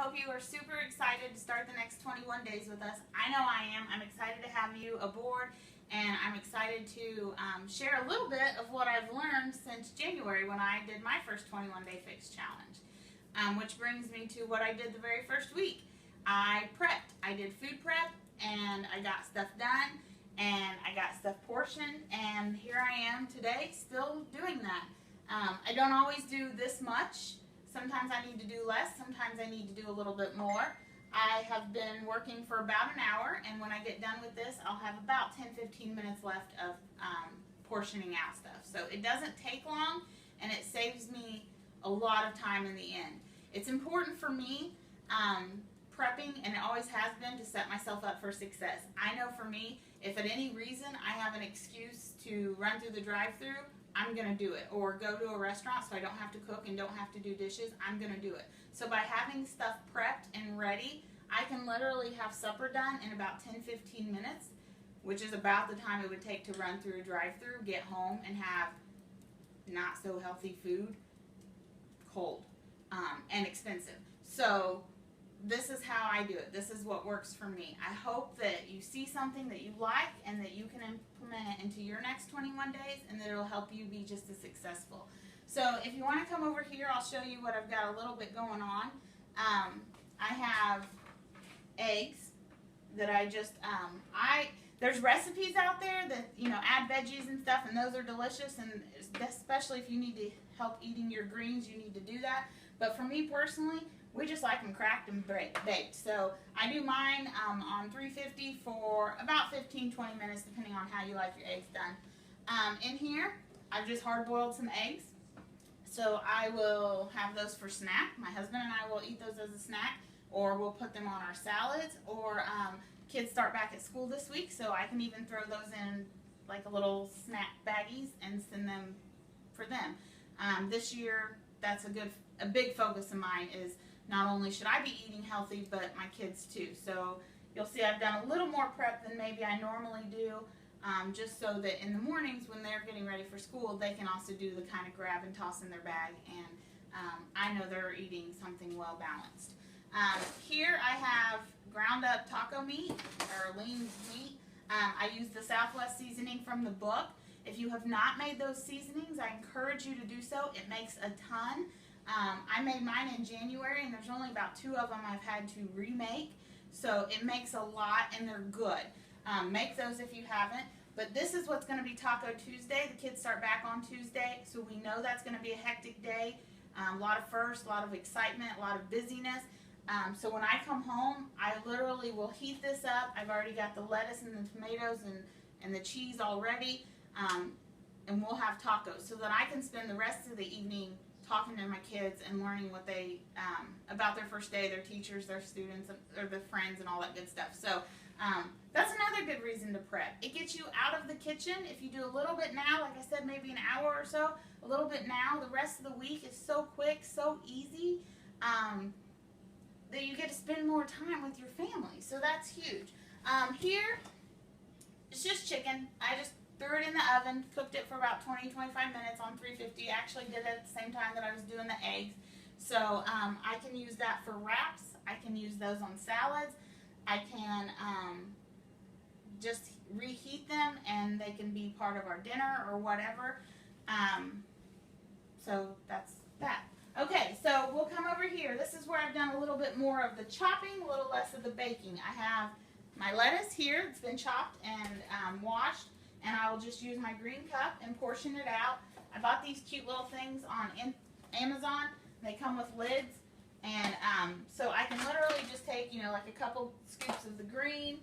hope you are super excited to start the next 21 days with us. I know I am. I'm excited to have you aboard, and I'm excited to share a little bit of what I've learned since January when I did my first 21-day fix challenge, which brings me to what I did the very first week. I prepped. I did food prep, and I got stuff done, and I got stuff portioned, and here I am today still doing that. I don't always do this much. Sometimes I need to do less, sometimes I need to do a little bit more. I have been working for about an hour, and when I get done with this, I'll have about 10-15 minutes left of portioning out stuff. So it doesn't take long, and it saves me a lot of time in the end. It's important for me, prepping, and it always has been, to set myself up for success. I know for me, if at any reason I have an excuse to run through the drive-thru, I'm going to do it, or go to a restaurant so I don't have to cook and don't have to do dishes. I'm going to do it. So by having stuff prepped and ready, I can literally have supper done in about 10-15 minutes, which is about the time it would take to run through a drive-thru, get home, and have not so healthy food, cold, and expensive. So this is how I do it. This is what works for me. I hope that you see something that you like and that you can implement it into your next 21 days, and that it'll help you be just as successful. So if you want to come over here, I'll show you what I've got a little bit going on. I have eggs that I just, there's recipes out there that, add veggies and stuff, and those are delicious, and especially if you need to help eating your greens, you need to do that. But for me personally, we just like them cracked and baked. So I do mine on 350 for about 15-20 minutes, depending on how you like your eggs done. In here, I've just hard-boiled some eggs. So I will have those for snack. My husband and I will eat those as a snack, or we'll put them on our salads, or kids start back at school this week, so I can even throw those in like a little snack baggies and send them for them. This year, that's a big focus of mine, is not only should I be eating healthy, but my kids too. So you'll see I've done a little more prep than maybe I normally do, just so that in the mornings when they're getting ready for school, they can also do the kind of grab and toss in their bag, and I know they're eating something well balanced. Here I have ground up taco meat, or lean meat. I use the Southwest seasoning from the book. If you have not made those seasonings, I encourage you to do so. It makes a ton. I made mine in January, and there's only about 2 of them I've had to remake, so it makes a lot, and they're good. Make those if you haven't. But this is what's going to be Taco Tuesday. The kids start back on Tuesday, so we know that's going to be a hectic day. A lot of firsts, a lot of excitement, a lot of busyness. So when I come home, I literally will heat this up. I've already got the lettuce and the tomatoes and the cheese all ready, and we'll have tacos, so that I can spend the rest of the evening talking to my kids and learning what they, about their first day, their teachers, their students, or their friends, and all that good stuff. So that's another good reason to prep. It gets you out of the kitchen. If you do a little bit now, like I said, maybe an hour or so, a little bit now, the rest of the week is so quick, so easy, that you get to spend more time with your family. So that's huge. Here, it's just chicken. I just threw it in the oven, cooked it for about 20-25 minutes on 350. Actually did it at the same time that I was doing the eggs. So I can use that for wraps. I can use those on salads. I can just reheat them, and they can be part of our dinner or whatever. So that's that. Okay, so we'll come over here. This is where I've done a little bit more of the chopping, a little less of the baking. I have my lettuce here. It's been chopped and washed. And I will just use my green cup and portion it out. I bought these cute little things on Amazon. They come with lids, and so I can literally just take, like a couple scoops of the green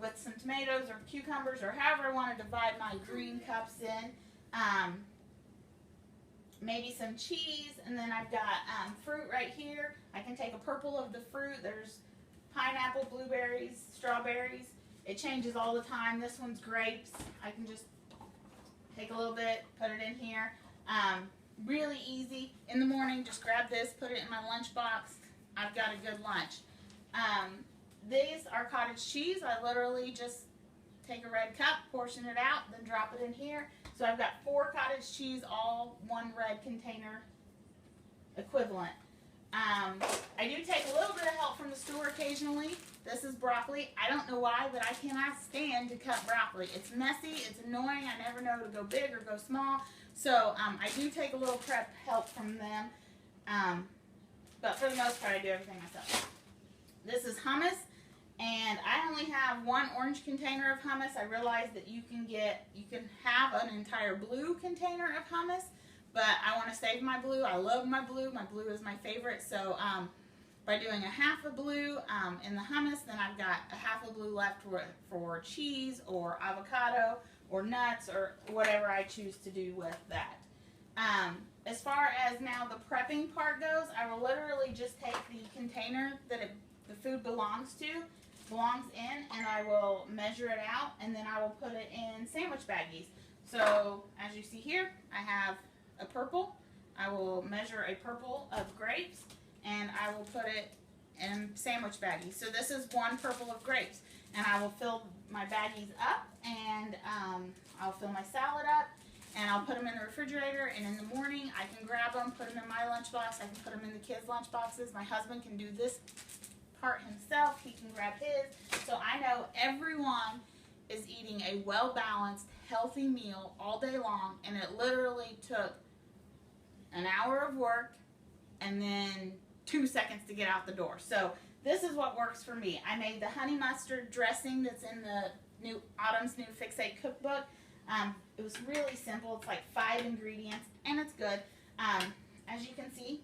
with some tomatoes or cucumbers, or however I want to divide my green cups in. Maybe some cheese, and then I've got fruit right here. I can take a purple of the fruit. There's pineapple, blueberries, strawberries. It changes all the time. This one's grapes. I can just take a little bit, put it in here. Really easy. In the morning, just grab this, put it in my lunch box. I've got a good lunch. These are cottage cheese. I literally just take a red cup, portion it out, then drop it in here. So I've got 4 cottage cheese, all one red container equivalent. I I do take a little bit of help from the store occasionally. This is broccoli. I don't know why, but I cannot stand to cut broccoli. It's messy, it's annoying. I never know to go big or go small. So I do take a little prep help from them. But for the most part, I do everything myself. This is hummus, and I only have one orange container of hummus. I realize that you can have an entire blue container of hummus, but I want to save my blue. I love my blue. My blue is my favorite. So by doing a half a blue in the hummus, then I've got a half a blue left for cheese or avocado or nuts or whatever I choose to do with that. As far as now the prepping part goes, I will literally just take the container that the food belongs in, and I will measure it out, and then I will put it in sandwich baggies. So as you see here, I have a purple. I will measure a purple of grapes, and I will put it in sandwich baggies. So this is one purple of grapes, and I will fill my baggies up, and I'll fill my salad up, and I'll put them in the refrigerator, and in the morning I can grab them, put them in my lunchbox. I can put them in the kids' lunchboxes. My husband can do this part himself. He can grab his. So I know everyone is eating a well-balanced, healthy meal all day long, and it literally took an hour of work and then 2 seconds to get out the door. So this is what works for me. I made the honey mustard dressing that's in the Autumn's New Fix8 cookbook. It was really simple. It's like 5 ingredients, and it's good. As you can see,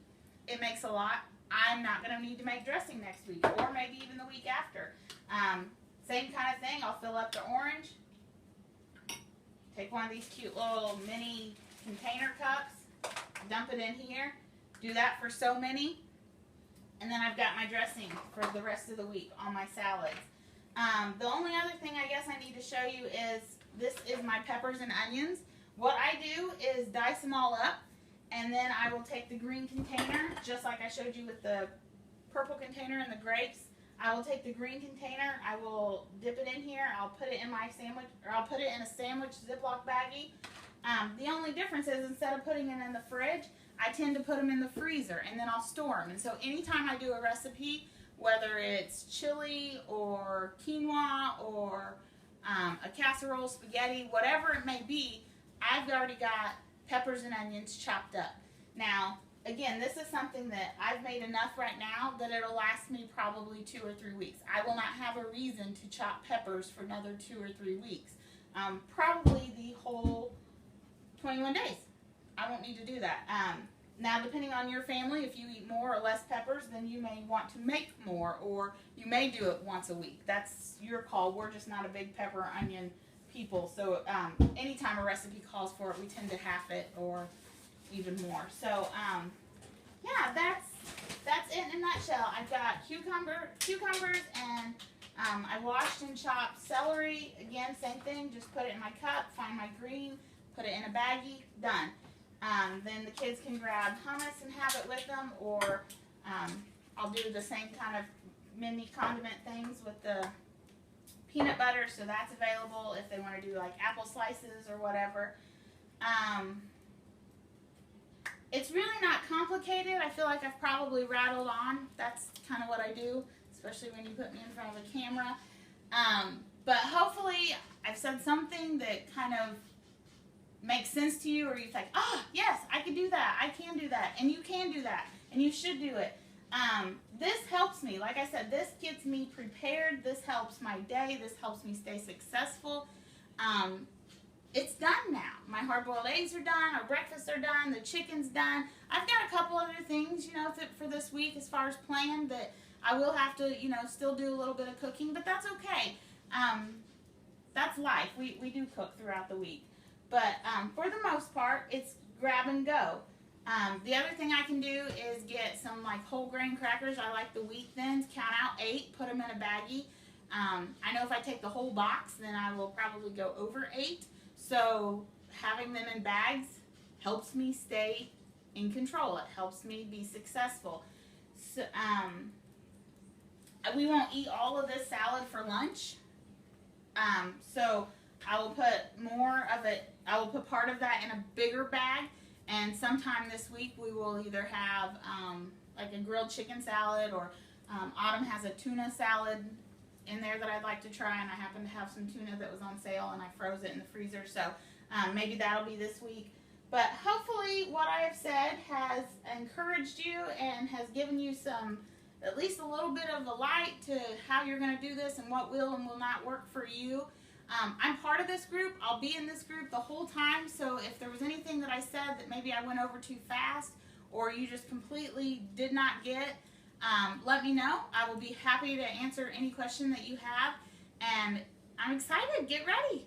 it makes a lot. I'm not going to need to make dressing next week, or maybe even the week after. Same kind of thing. I'll fill up the orange. Take one of these cute little mini container cups. Dump it in here. Do that for so many. And then I've got my dressing for the rest of the week on my salads. The only other thing I guess I need to show you is this is my peppers and onions. What I do is dice them all up, and then I will take the green container, just like I showed you with the purple container and the grapes. I will take the green container, I will dip it in here, I'll put it in my sandwich, or I'll put it in a sandwich Ziploc baggie. The only difference is instead of putting it in the fridge, I tend to put them in the freezer, and then I'll store them. And so anytime I do a recipe, whether it's chili or quinoa or a casserole, spaghetti, whatever it may be, I've already got peppers and onions chopped up. Now, again, this is something that I've made enough right now that it'll last me probably 2 or 3 weeks. I will not have a reason to chop peppers for another 2 or 3 weeks. Probably the whole 21 days. I won't need to do that. Now, depending on your family, if you eat more or less peppers, then you may want to make more, or you may do it once a week. That's your call. We're just not a big pepper or onion people, so anytime a recipe calls for it, we tend to half it or even more. So, yeah, that's it in a nutshell. I've got cucumbers, and I washed and chopped celery. Again, same thing. Just put it in my cup, find my green, put it in a baggie, done. Then the kids can grab hummus and have it with them, or I'll do the same kind of mini condiment things with the peanut butter, so that's available if they want to do like apple slices or whatever. It's really not complicated. I feel like I've probably rattled on. That's kind of what I do, especially when you put me in front of a camera. But hopefully I've said something that kind of makes sense to you, or you think, oh, yes, I can do that, I can do that, and you can do that, and you should do it. This helps me. Like I said, this gets me prepared. This helps my day. This helps me stay successful. It's done now. My hard-boiled eggs are done. Our breakfasts are done. The chicken's done. I've got a couple other things, you know, for this week as far as planned that I will have to, you know, still do a little bit of cooking, but that's okay. That's life. We do cook throughout the week. But for the most part, it's grab and go. The other thing I can do is get some like whole grain crackers. I like the wheat thins. Count out 8, put them in a baggie. I know if I take the whole box, then I will probably go over 8. So having them in bags helps me stay in control. It helps me be successful. So, we won't eat all of this salad for lunch. So I will put more of it, I will put part of that in a bigger bag, and sometime this week we will either have like a grilled chicken salad, or Autumn has a tuna salad in there that I'd like to try, and I happen to have some tuna that was on sale and I froze it in the freezer, so maybe that'll be this week. But hopefully what I have said has encouraged you and has given you some, at least a little bit of a light to how you're going to do this and what will and will not work for you. I'm part of this group. I'll be in this group the whole time, so if there was anything that I said that maybe I went over too fast or you just completely did not get, let me know. I will be happy to answer any question that you have, and I'm excited. Get ready.